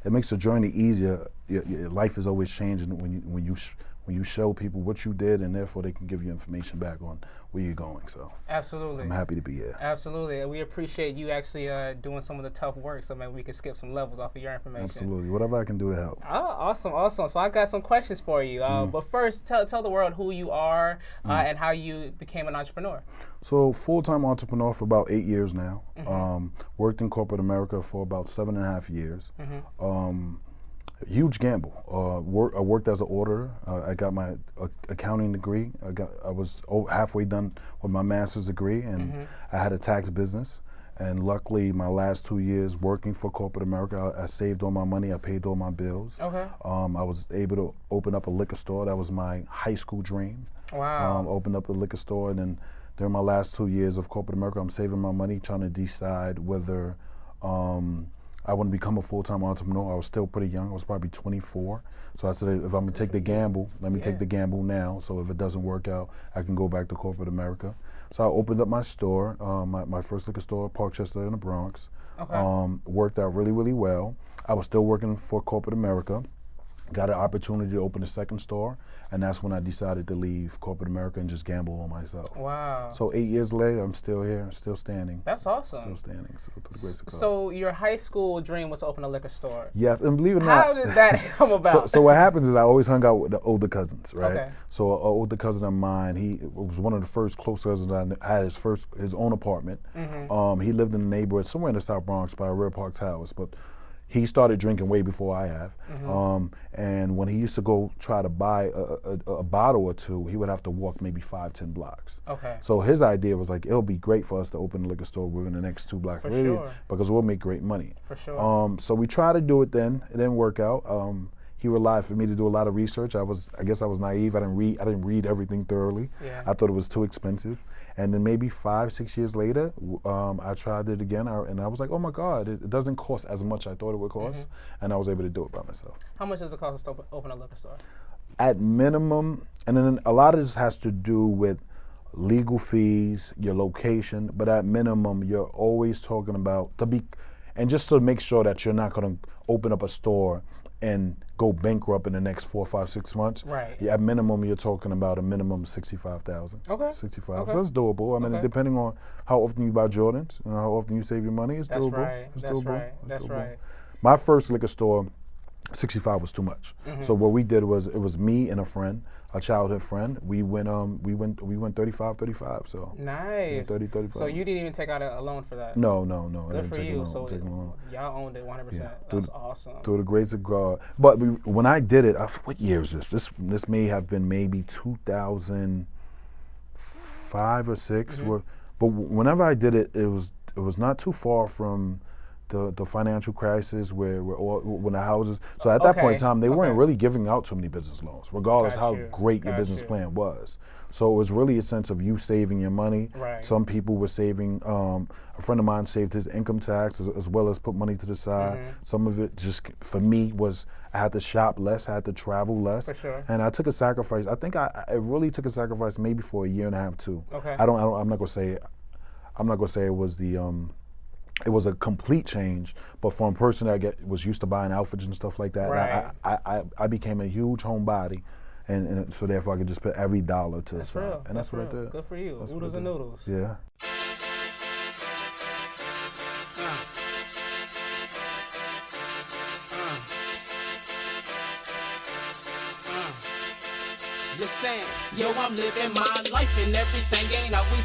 it makes the journey easier. Your life is always changing when you show people what you did, and therefore they can give you information back on where you're going. So absolutely, I'm happy to be here. Absolutely, and we appreciate you actually doing some of the tough work, so maybe we can skip some levels off of your information. Absolutely, whatever I can do to help. Oh, awesome. So I got some questions for you, but first tell the world who you are and how you became an entrepreneur. So full-time entrepreneur for about 8 years now. Worked in corporate America for about 7.5 years. Huge gamble. I worked as an auditor. I got my accounting degree. I was halfway done with my master's degree, and I had a tax business. And luckily, my last 2 years working for corporate America, I saved all my money. I paid all my bills. Okay. I was able to open up a liquor store. That was my high school dream. Wow. Opened up a liquor store, and then during my last 2 years of corporate America, I'm saving my money, trying to decide whether I want to become a full-time entrepreneur. I was still pretty young. I was probably 24. So I said, if I'm going to take the gamble, let me take the gamble now. So if it doesn't work out, I can go back to corporate America. So I opened up my store, my first liquor store, Parkchester in the Bronx. Okay. Worked out really, really well. I was still working for corporate America. Got an opportunity to open a second store, and that's when I decided to leave corporate America and just gamble on myself. Wow. So 8 years later, I'm still here, still standing. That's awesome. Still standing. So, to the grace of God. So your high school dream was to open a liquor store. Yes, and believe it or not. How did that come about? So what happens is I always hung out with the older cousins, right? Okay. So an older cousin of mine, he was one of the first close cousins I knew, had his own apartment. He lived in the neighborhood somewhere in the South Bronx by Rear Park Towers, but he started drinking way before I have. And when he used to go try to buy a bottle or two, he would have to walk maybe 5-10 blocks. Okay. So his idea was like, it'll be great for us to open a liquor store within the next 2 blocks, For sure. because we'll make great money. For sure. So we tried to do it then. It didn't work out. He relied for me to do a lot of research. I guess I was naive. I didn't read everything thoroughly. Yeah. I thought it was too expensive. And then maybe 5-6 years later, I tried it again, and I was like, oh my God, it doesn't cost as much as I thought it would cost, and I was able to do it by myself. How much does it cost to open a liquor store? At minimum, and then a lot of this has to do with legal fees, your location, but at minimum, you're always talking about and just to make sure that you're not going to open up a store and go bankrupt in the next 4, 5, 6 months. Right. Yeah, at minimum, you're talking about a minimum of $65,000. Okay. 65. Okay. So it's doable. I mean, depending on how often you buy Jordans and how often you save your money, it's That's doable. right. It's That's doable. right. It's That's doable. right. My first liquor store, 65 was too much. So what we did was, it was me and a friend, a childhood friend. We went 35. So Nice. 30, 35. So you didn't even take out a loan for that? No. Good for you. So y'all owned it 100%. Yeah. That's awesome. Through the grace of God. But when I did it, what year is this? This may have been maybe 2005 or 6. But whenever I did it, it was not too far from the financial crisis when the houses. So at that point in time, they weren't really giving out too many business loans, regardless how great your business plan was. So it was really a sense of you saving your money. Right. Some people were saving. A friend of mine saved his income tax as well as put money to the side. Some of it just for me was I had to shop less, I had to travel less. For sure. And I took a sacrifice. I think I really took a sacrifice maybe for a year and a half too. Okay. I'm not gonna say it was it was a complete change, but for a person that was used to buying outfits and stuff like that, right. I became a huge homebody, and so therefore I could just put every dollar to the side. Real. And that's what I did. Good for you. That's Oodles and noodles. Yeah. You're saying, yo, I'm living my life and everything ain't always